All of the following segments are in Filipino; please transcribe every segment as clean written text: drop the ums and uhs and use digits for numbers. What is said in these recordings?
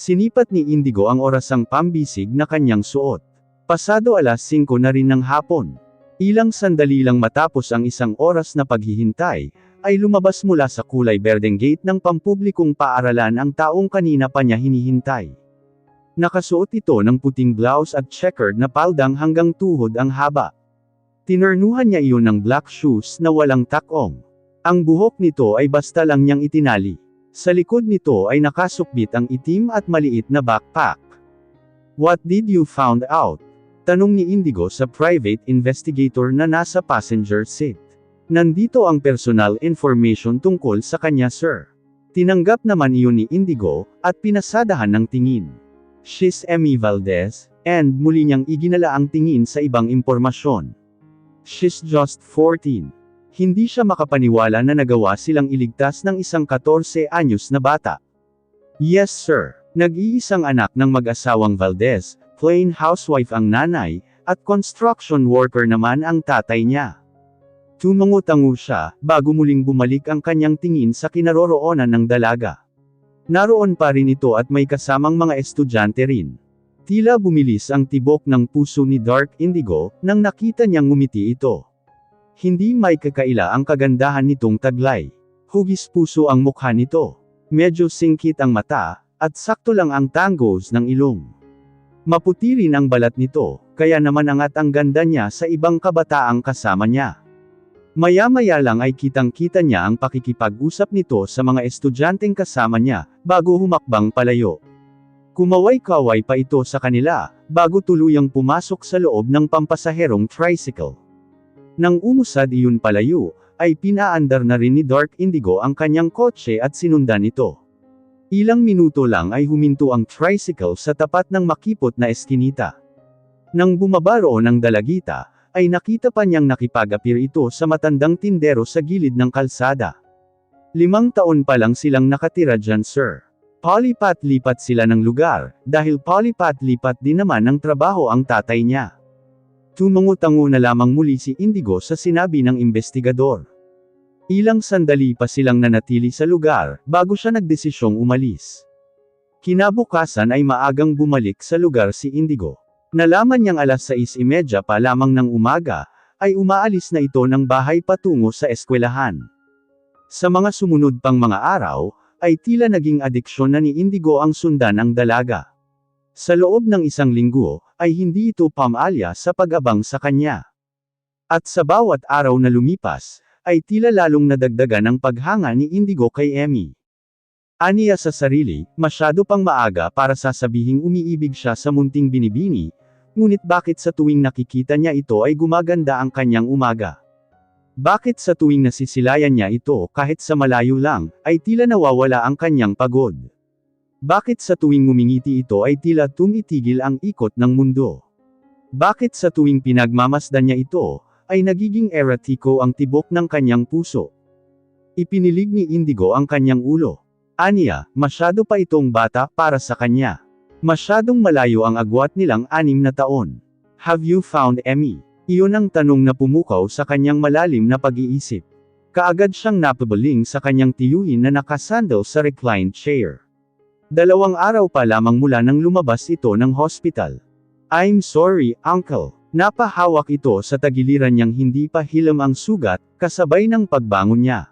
Sinipat ni Indigo ang orasang pambisig na kanyang suot. Pasado 5:00 na rin ng hapon. Ilang sandali lang matapos ang 1 oras na paghihintay, ay lumabas mula sa kulay berdeng gate ng pampublikong paaralan ang taong kanina pa niya hinihintay. Nakasuot ito ng puting blouse at checkered na paldang hanggang tuhod ang haba. Tinurnuhan niya iyon ng black shoes na walang takong. Ang buhok nito ay basta lang niyang itinali. Sa likod nito ay nakasukbit ang itim at maliit na backpack. "What did you found out?" Tanong ni Indigo sa private investigator na nasa passenger seat. "Nandito ang personal information tungkol sa kanya, sir." Tinanggap naman iyon ni Indigo, at pinasadahan ng tingin. "She's Emmy Valdez," and muli niyang iginala ang tingin sa ibang impormasyon. "She's just 14. Hindi siya makapaniwala na nagawa silang iligtas ng isang 14 anyos na bata. "Yes, sir. Nag-iisang anak ng mag-asawang Valdez, plain housewife ang nanay, at construction worker naman ang tatay niya." Tumango-tango siya, bago muling bumalik ang kanyang tingin sa kinaroroonan ng dalaga. Naroon pa rin ito at may kasamang mga estudyante rin. Tila bumilis ang tibok ng puso ni Dark Indigo, nang nakita niyang ngumiti ito. Hindi may kakaila ang kagandahan nitong taglay. Hugis puso ang mukha nito. Medyo singkit ang mata, at sakto lang ang tangos ng ilong. Maputi rin ang balat nito, kaya naman angat ang ganda niya sa ibang kabataang kasama niya. Maya-maya lang ay kitang-kita niya ang pakikipag-usap nito sa mga estudyanteng kasama niya, bago humakbang palayo. Kumaway-kaway pa ito sa kanila, bago tuluyang pumasok sa loob ng pampasaherong tricycle. Nang umusad iyon palayo, ay pinaandar na rin ni Dark Indigo ang kanyang kotse at sinundan ito. Ilang minuto lang ay huminto ang tricycle sa tapat ng makipot na eskinita. Nang bumaba roon ang dalagita, ay nakita pa niyang nakipag-appear ito sa matandang tindero sa gilid ng kalsada. 5 taon pa lang silang nakatira dyan, sir. Palipat-lipat sila ng lugar, dahil palipat-lipat din naman ng trabaho ang tatay niya. Tumango-tango na lamang muli si Indigo sa sinabi ng investigador. Ilang sandali pa silang nanatili sa lugar, bago siya nagdesisyong umalis. Kinabukasan ay maagang bumalik sa lugar si Indigo. Nalaman niyang 6:30 pa lamang ng umaga, ay umaalis na ito ng bahay patungo sa eskwelahan. Sa mga sumunod pang mga araw, ay tila naging adiksyon na ni Indigo ang sundan ang dalaga. Sa loob ng 1 linggo, ay hindi ito pamalya sa pag-abang sa kanya. At sa bawat araw na lumipas, ay tila lalong nadagdagan ang paghanga ni Indigo kay Emmy. Aniya sa sarili, masyado pang maaga para sasabihing umiibig siya sa munting binibini, ngunit bakit sa tuwing nakikita niya ito ay gumaganda ang kanyang umaga? Bakit sa tuwing nasisilayan niya ito kahit sa malayo lang, ay tila nawawala ang kanyang pagod? Bakit sa tuwing ngumingiti ito ay tila tumitigil ang ikot ng mundo? Bakit sa tuwing pinagmamasdan niya ito, ay nagiging eratiko ang tibok ng kanyang puso? Ipinilig ni Indigo ang kanyang ulo. Aniya, masyado pa itong bata para sa kanya. Masyadong malayo ang agwat nilang 6 na taon. "Have you found Emmy?" Iyon ang tanong na pumukaw sa kanyang malalim na pag-iisip. Kaagad siyang napabaling sa kanyang tiyuhin na nakasandal sa reclined chair. 2 araw pa lamang mula nang lumabas ito ng hospital. "I'm sorry, uncle." Napahawak ito sa tagiliran niyang hindi pa hilam ang sugat, kasabay ng pagbangon niya.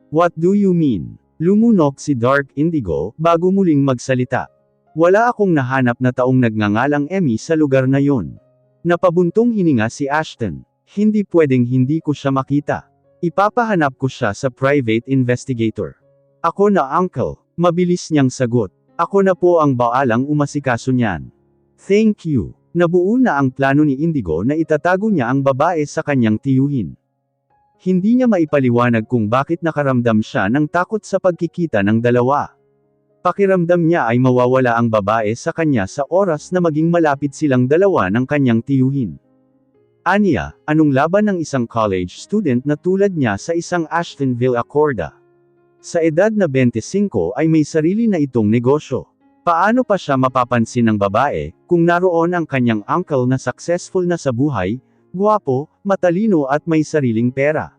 "What do you mean?" Lumunok si Dark Indigo, bago muling magsalita. "Wala akong nahanap na taong nagngangalang Emmy sa lugar na yon." Napabuntong hininga si Ashton. "Hindi pwedeng hindi ko siya makita. Ipapahanap ko siya sa private investigator." "Ako na, uncle." Mabilis niyang sagot. "Ako na po ang baalang umasikaso niyan." "Thank you." Nabuo na ang plano ni Indigo na itatago niya ang babae sa kanyang tiyuhin. Hindi niya maipaliwanag kung bakit nakaramdam siya ng takot sa pagkikita ng dalawa. Pakiramdam niya ay mawawala ang babae sa kanya sa oras na maging malapit silang dalawa ng kanyang tiyuhin. Aniya, anong laban ng isang college student na tulad niya sa isang Ashtonville Accorda? Sa edad na 25 ay may sarili na itong negosyo. Paano pa siya mapapansin ng babae, kung naroon ang kanyang uncle na successful na sa buhay, gwapo, matalino at may sariling pera?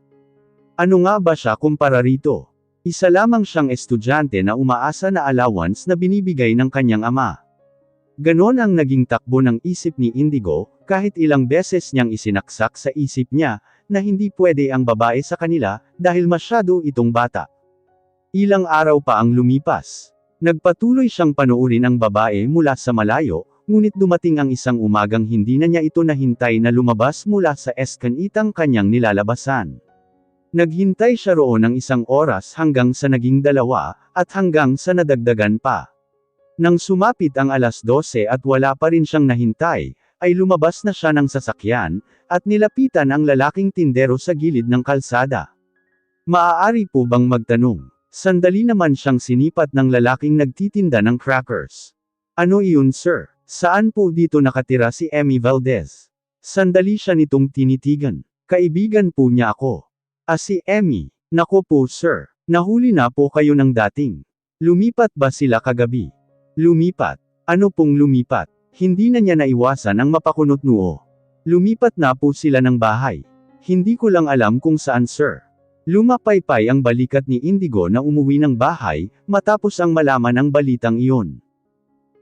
Ano nga ba siya kumpara rito? Isa lamang siyang estudyante na umaasa na allowance na binibigay ng kanyang ama. Ganon ang naging takbo ng isip ni Indigo, kahit ilang beses niyang isinaksak sa isip niya, na hindi pwede ang babae sa kanila, dahil masyado itong bata. Ilang araw pa ang lumipas. Nagpatuloy siyang panuurin ang babae mula sa malayo, ngunit dumating ang isang umagang hindi na niya ito nahintay na lumabas mula sa eskanitang kanyang nilalabasan. Naghintay siya roon ng 1 oras hanggang sa naging 2, at hanggang sa nadagdagan pa. Nang sumapit ang 12:00 at wala pa rin siyang nahintay, ay lumabas na siya ng sasakyan, at nilapitan ang lalaking tindero sa gilid ng kalsada. Maaari po bang magtanong? Sandali naman siyang sinipat ng lalaking nagtitinda ng crackers. Ano iyon sir? Saan po dito nakatira si Emmy Valdez? Sandali siya nitong tinitigan. Kaibigan po niya ako. Si Emmy. Nako po sir. Nahuli na po kayo ng dating. Lumipat ba sila kagabi? Lumipat. Ano pong lumipat? Hindi na niya naiwasan ang mapakunot noo. Lumipat na po sila ng bahay. Hindi ko lang alam kung saan sir. Lumapaypay ang balikat ni Indigo na umuwi ng bahay, matapos ang malaman ang balitang iyon.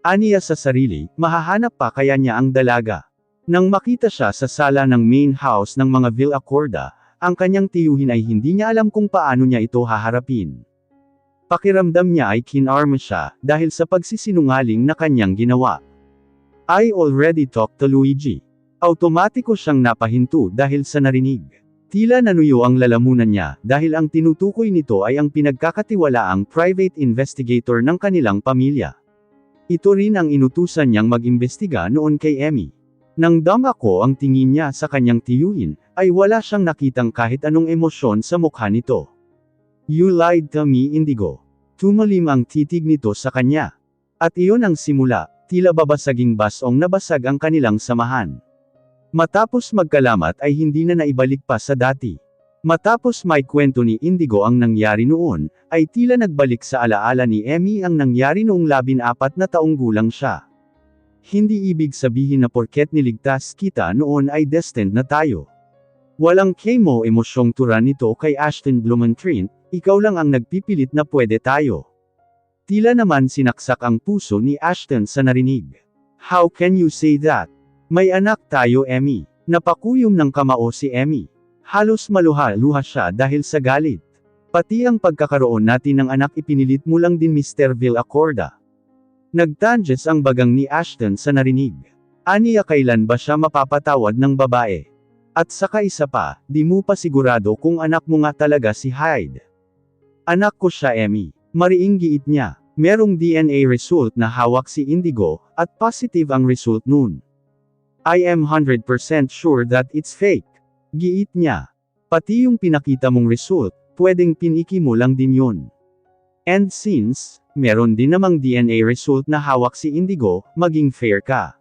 Aniya sa sarili, mahahanap pa kaya niya ang dalaga. Nang makita siya sa sala ng main house ng mga Villa Corda, ang kanyang tiyuhin ay hindi niya alam kung paano niya ito haharapin. Pakiramdam niya ay kinarma siya, dahil sa pagsisinungaling na kanyang ginawa. I already talked to Luigi. Automatiko siyang napahinto dahil sa narinig. Tila nanuyo ang lalamunan niya, dahil ang tinutukoy nito ay ang pinagkakatiwalaang private investigator ng kanilang pamilya. Ito rin ang inutusan niyang mag-imbestiga noon kay Emmy. Nang damako ang tingin niya sa kanyang tiyuhin, ay wala siyang nakitang kahit anong emosyon sa mukha nito. You lied to me, Indigo. Tumalim ang titig nito sa kanya. At iyon ang simula, tila babasaging basong nabasag ang kanilang samahan. Matapos magkalamat ay hindi na naibalik pa sa dati. Matapos may kwento ni Indigo ang nangyari noon, ay tila nagbalik sa alaala ni Emmy ang nangyari noong 14 na taong gulang siya. Hindi ibig sabihin na porket niligtas kita noon ay destined na tayo. Walang kemo emosyong tura nito kay Ashton Blumentritt, ikaw lang ang nagpipilit na pwede tayo. Tila naman sinaksak ang puso ni Ashton sa narinig. How can you say that? May anak tayo Emmy. Napakuyom ng kamao si Emmy. Halos maluha-luha siya dahil sa galit. Pati ang pagkakaroon natin ng anak ipinilit mo lang din Mr. Villacorda. Nagtanges ang bagang ni Ashton sa narinig. Aniya kailan ba siya mapapatawad ng babae? At saka isa pa, di mo pa sigurado kung anak mo nga talaga si Hyde. Anak ko siya Emmy. Mariing giit niya. Merong DNA result na hawak si Indigo, at positive ang result nun. I am 100% sure that it's fake. Giit niya. Pati yung pinakita mong result, pwedeng piniki mo lang din yun. And since, meron din namang DNA result na hawak si Indigo, maging fair ka.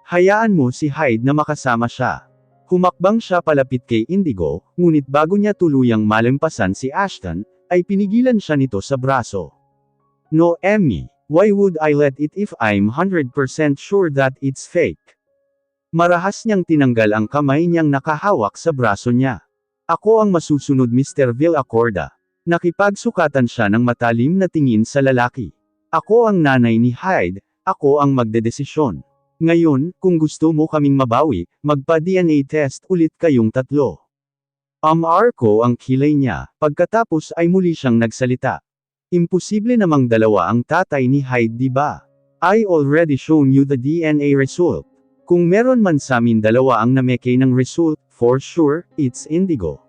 Hayaan mo si Hyde na makasama siya. Humakbang siya palapit kay Indigo, ngunit bago niya tuluyang malampasan si Ashton, ay pinigilan siya nito sa braso. No Emmy, why would I let it if I'm 100% sure that it's fake? Marahas niyang tinanggal ang kamay niyang nakahawak sa braso niya. Ako ang masusunod Mr. Villacorda. Nakipagsukatan siya ng matalim na tingin sa lalaki. Ako ang nanay ni Hyde, ako ang magdedesisyon. Ngayon, kung gusto mo kaming mabawi, magpa-DNA test ulit kayong tatlo. Arko ang kilay niya, pagkatapos ay muli siyang nagsalita. Imposible namang dalawa ang tatay ni Hyde di ba? I already shown you the DNA result. Kung meron man sa amin dalawa ang nameke ng result, for sure, it's Indigo.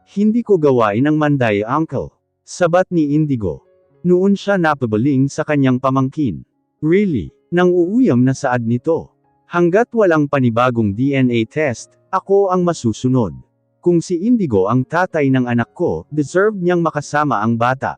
Hindi ko gawain ang manday uncle. Sabat ni Indigo. Noon siya napabaling sa kanyang pamangkin. Really? Nang uuyam na saad nito. Hanggat walang panibagong DNA test, ako ang masusunod. Kung si Indigo ang tatay ng anak ko, deserve niyang makasama ang bata.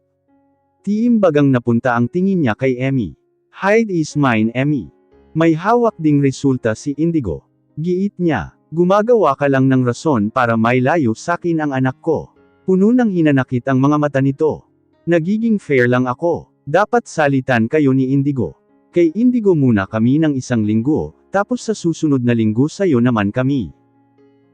Tiimbagang napunta ang tingin niya kay Emmy. Hyde is mine Emmy. May hawak ding resulta si Indigo. Giit niya, gumagawa ka lang ng rason para mailayo sakin ang anak ko. Puno ng hinanakit ang mga mata nito. Nagiging fair lang ako. Dapat salitan kayo ni Indigo. Kay Indigo muna kami ng 1 linggo, tapos sa susunod na linggo sayo naman kami.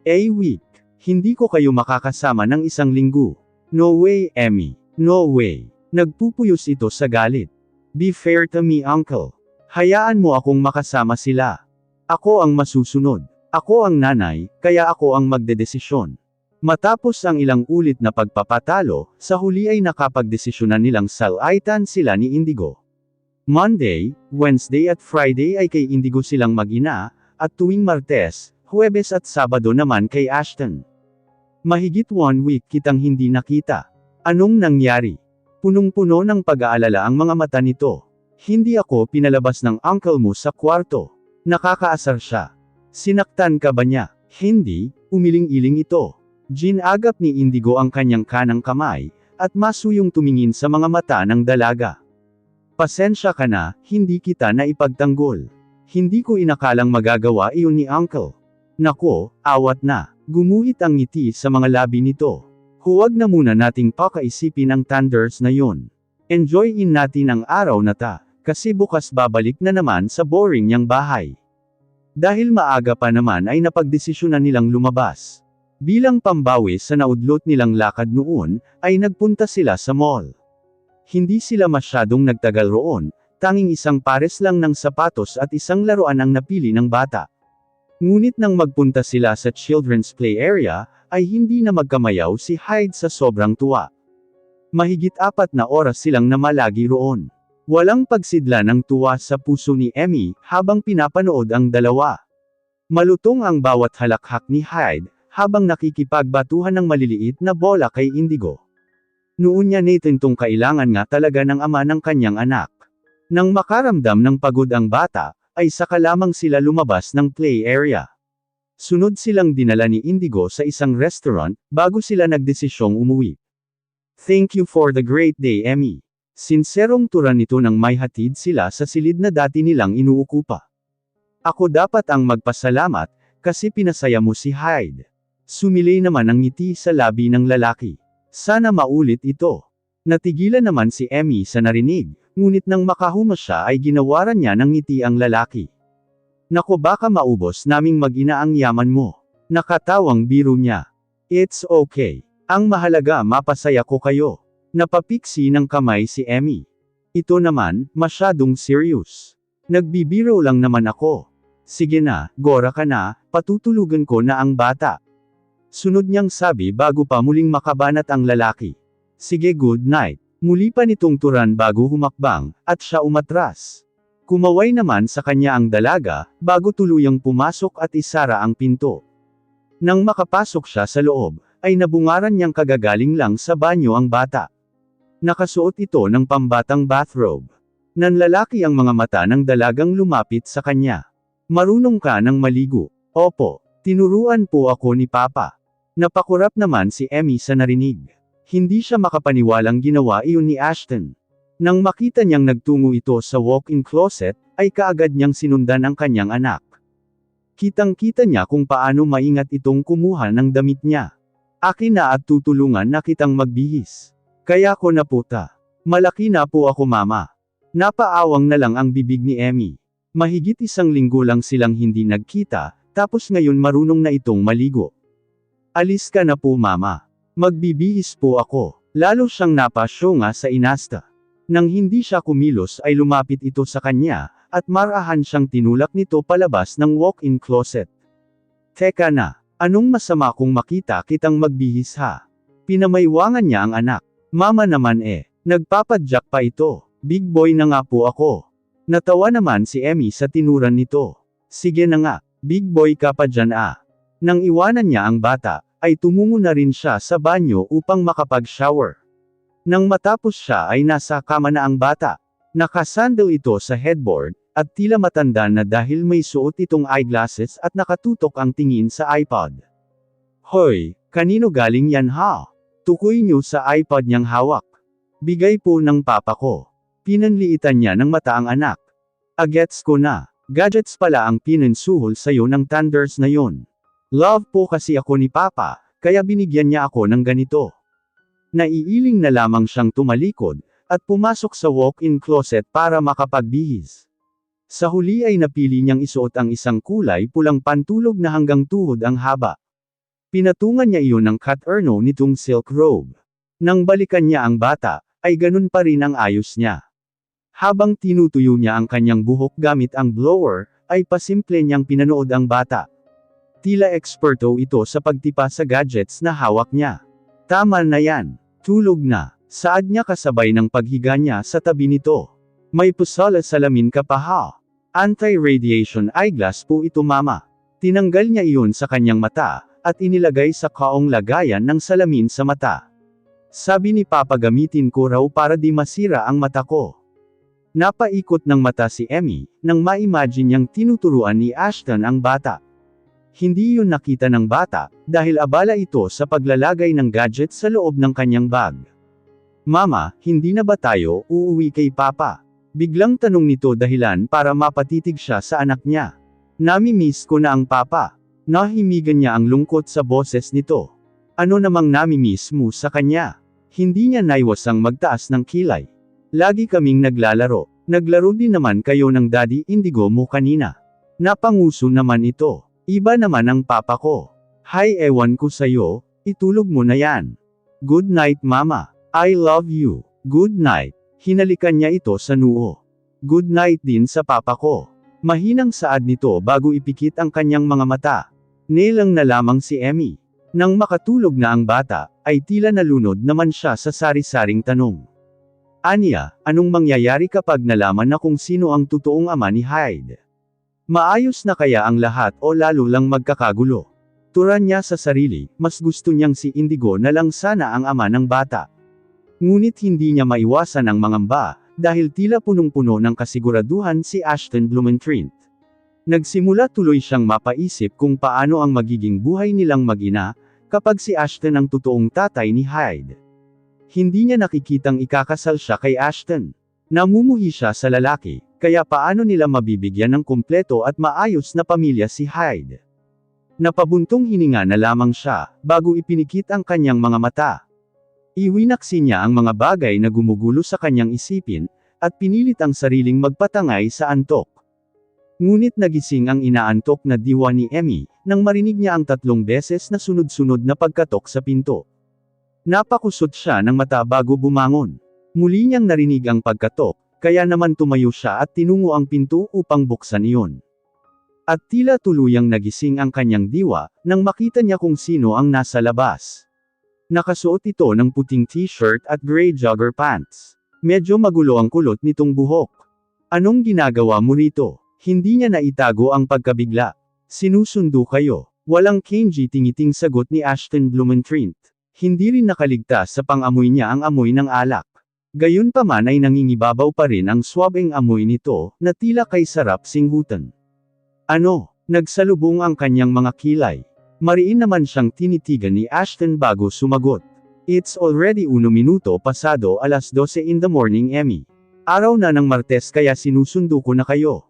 A week. Hindi ko kayo makakasama ng 1 linggo. No way, Emmy. No way. Nagpupuyos ito sa galit. Be fair to me, uncle. Hayaan mo akong makasama sila. Ako ang masusunod. Ako ang nanay, kaya ako ang magdedesisyon. Matapos ang ilang ulit na pagpapatalo, sa huli ay nakapagdesisyonan nilang salaitan sila ni Indigo. Monday, Wednesday at Friday ay kay Indigo silang mag-ina, at tuwing Martes, Huwebes at Sabado naman kay Ashton. Mahigit 1 week kitang hindi nakita. Anong nangyari? Punong-puno ng pag-aalala ang mga mata nito. Hindi ako pinalabas ng uncle mo sa kwarto. Nakakaasar siya. Sinaktan ka ba niya? Hindi, umiling-iling ito. Ginagap ni Indigo ang kanyang kanang kamay, at masuyong tumingin sa mga mata ng dalaga. Pasensya ka na, hindi kita naipagtanggol. Hindi ko inakalang magagawa iyon ni uncle. Nako, awat na. Gumuhit ang ngiti sa mga labi nito. Huwag na muna nating pakaisipin ang thunders na yun. Enjoyin natin ang araw na ta, kasi bukas babalik na naman sa boring niyang bahay. Dahil maaga pa naman ay napagdesisyonan nilang lumabas. Bilang pambawi sa naudlot nilang lakad noon, ay nagpunta sila sa mall. Hindi sila masyadong nagtagal roon, tanging isang pares lang ng sapatos at isang laruan ang napili ng bata. Ngunit nang magpunta sila sa children's play area, ay hindi na magkamayaw si Hyde sa sobrang tuwa. Mahigit 4 na oras silang namalagi roon. Walang pagsidla ng tuwa sa puso ni Emmy, habang pinapanood ang dalawa. Malutong ang bawat halakhak ni Hyde, habang nakikipagbatuhan ng maliliit na bola kay Indigo. Noon niya natintong kailangan nga talaga ng ama ng kanyang anak. Nang makaramdam ng pagod ang bata, ay saka lamang sila lumabas ng play area. Sunod silang dinala ni Indigo sa isang restaurant, bago sila nagdesisyong umuwi. Thank you for the great day, Emmy. Sinserong turan nito nang may hatid sila sa silid na dati nilang inuukupa. Ako dapat ang magpasalamat, kasi pinasaya mo si Hyde. Sumilay naman ang ngiti sa labi ng lalaki. Sana maulit ito. Natigilan naman si Emmy sa narinig, ngunit nang makahuma siya ay ginawaran niya ng ngiti ang lalaki. Nako, baka maubos naming mag-ina ang yaman mo. Nakatawang biro niya. It's okay. Ang mahalaga mapasaya ko kayo. Napapiksi ng kamay si Emmy. Ito naman, masyadong serious. Nagbibiro lang naman ako. Sige na, gora ka na, patutulugan ko na ang bata. Sunod niyang sabi bago pa muling makabanat ang lalaki. Sige, good night. Muli pa nitong turan bago humakbang, at siya umatras. Kumaway naman sa kanya ang dalaga, bago tuluyang pumasok at isara ang pinto. Nang makapasok siya sa loob, ay nabungaran niyang kagagaling lang sa banyo ang bata. Nakasuot ito ng pambatang bathrobe. Nanlalaki ang mga mata ng dalagang lumapit sa kanya. Marunong ka ng maligo? Opo, tinuruan po ako ni Papa. Napakurap naman si Emmy sa narinig. Hindi siya makapaniwalang ginawa iyon ni Ashton. Nang makita niyang nagtungo ito sa walk-in closet, ay kaagad niyang sinundan ang kanyang anak. Kitang-kita niya kung paano maingat itong kumuha ng damit niya. Akin na at tutulungan na kitang magbihis. Kaya ko na puta. Malaki na po ako, mama. Napaawang na lang ang bibig ni Emmy. Mahigit 1 linggo lang silang hindi nagkita, tapos ngayon marunong na itong maligo. Alis ka na po, mama. Magbibihis po ako. Lalo siyang napasyonga sa inasta. Nang hindi siya kumilos ay lumapit ito sa kanya, at marahan siyang tinulak nito palabas ng walk-in closet. Teka na, anong masama kung makita kitang magbihis ha? Pinamaywangan niya ang anak. Mama naman nagpapadyak pa ito. Big boy na nga po ako. Natawa naman si Emmy sa tinuran nito. Sige na nga, big boy ka pa dyan ah. Nang iwanan niya ang bata, ay tumungo na rin siya sa banyo upang makapag-shower. Nang matapos siya ay nasa kama na ang bata. Nakasandal ito sa headboard, at tila matanda na dahil may suot itong eyeglasses at nakatutok ang tingin sa iPod. Hoy, kanino galing yan ha? Tukoy niyo sa iPod niyang hawak. Bigay po ng papa ko. Pinanliitan niya ng mata ang anak. Agets ko na. Gadgets pala ang pinansuhol sa'yo ng thunders na yon. Love po kasi ako ni papa, kaya binigyan niya ako ng ganito. Naiiling na lamang siyang tumalikod, at pumasok sa walk-in closet para makapagbihis. Sa huli ay napili niyang isuot ang isang kulay pulang pantulog na hanggang tuhod ang haba. Pinatungan niya iyon ng cut-erno nitong silk robe. Nang balikan niya ang bata, ay ganun pa rin ang ayos niya. Habang tinutuyo niya ang kanyang buhok gamit ang blower, ay pasimple niyang pinanood ang bata. Tila eksperto ito sa pagtipa sa gadgets na hawak niya. Tama na yan. Tulog na. Saad niya kasabay ng paghiga niya sa tabi nito. May pusala salamin ka pa ha. Anti-radiation eyeglass po ito mama. Tinanggal niya iyon sa kanyang mata, at inilagay sa kaong lagayan ng salamin sa mata. Sabi ni Papa gamitin ko raw para di masira ang mata ko. Napaikot ng mata si Emmy, nang ma-imagine niyang tinuturuan ni Ashton ang bata. Hindi yun nakita ng bata, dahil abala ito sa paglalagay ng gadget sa loob ng kanyang bag. Mama, hindi na ba tayo uuwi kay Papa? Biglang tanong nito dahilan para mapatitig siya sa anak niya. Nami-miss ko na ang Papa. Nahimigan niya ang lungkot sa boses nito. Ano namang nami-miss mo sa kanya? Hindi niya naiwasang magtaas ng kilay. Lagi kaming naglalaro. Naglaro din naman kayo ng Daddy Indigo mo kanina. Napanguso naman ito. Iba naman ang Papa ko. Hay ewan ko sayo, itulog mo na yan. Good night Mama. I love you. Good night. Hinalikan niya ito sa noo. Good night din sa Papa ko. Mahinang saad nito bago ipikit ang kanyang mga mata. Nilang na lamang si Emmy. Nang makatulog na ang bata, ay tila nalunod naman siya sa sari-saring tanong. Anya, anong mangyayari kapag nalaman na kung sino ang totoong ama ni Hyde? Maayos na kaya ang lahat o lalo lang magkakagulo? Turan niya sa sarili, mas gusto niyang si Indigo na lang sana ang ama ng bata. Ngunit hindi niya maiwasan ang mangamba, dahil tila punong-puno ng kasiguraduhan si Ashton Blumentritt. Nagsimula tuloy siyang mapaisip kung paano ang magiging buhay nilang mag-ina, kapag si Ashton ang totoong tatay ni Hyde. Hindi niya nakikitang ikakasal siya kay Ashton. Namumuhi siya sa lalaki, kaya paano nila mabibigyan ng kumpleto at maayos na pamilya si Hyde? Napabuntong hininga na lamang siya, bago ipinikit ang kanyang mga mata. Iwinaksi niya ang mga bagay na gumugulo sa kanyang isipin, at pinilit ang sariling magpatangay sa antok. Ngunit nagising ang inaantok na diwa ni Emmy, nang marinig niya ang 3 beses na sunod-sunod na pagkatok sa pinto. Napakusot siya ng mata bago bumangon. Muli niyang narinig ang pagkatok, kaya naman tumayo siya at tinungo ang pinto upang buksan iyon. At tila tuluyang nagising ang kanyang diwa, nang makita niya kung sino ang nasa labas. Nakasuot ito ng puting t-shirt at gray jogger pants. Medyo magulo ang kulot nitong buhok. Anong ginagawa mo rito? Hindi niya naitago ang pagkabigla. Sinusundo kayo. Walang Kenji tingiting sagot ni Ashton Blumentritt. Hindi rin nakaligtas sa pang-amoy niya ang amoy ng alak. Gayunpaman ay nangingibabaw pa rin ang swabing amoy nito, na tila kay sarap singhutan. Ano? Nagsalubong ang kanyang mga kilay. Mariin naman siyang tinitigan ni Ashton bago sumagot. It's already 1 minuto pasado 12 in the morning Emmy. Araw na ng Martes kaya sinusundo ko na kayo.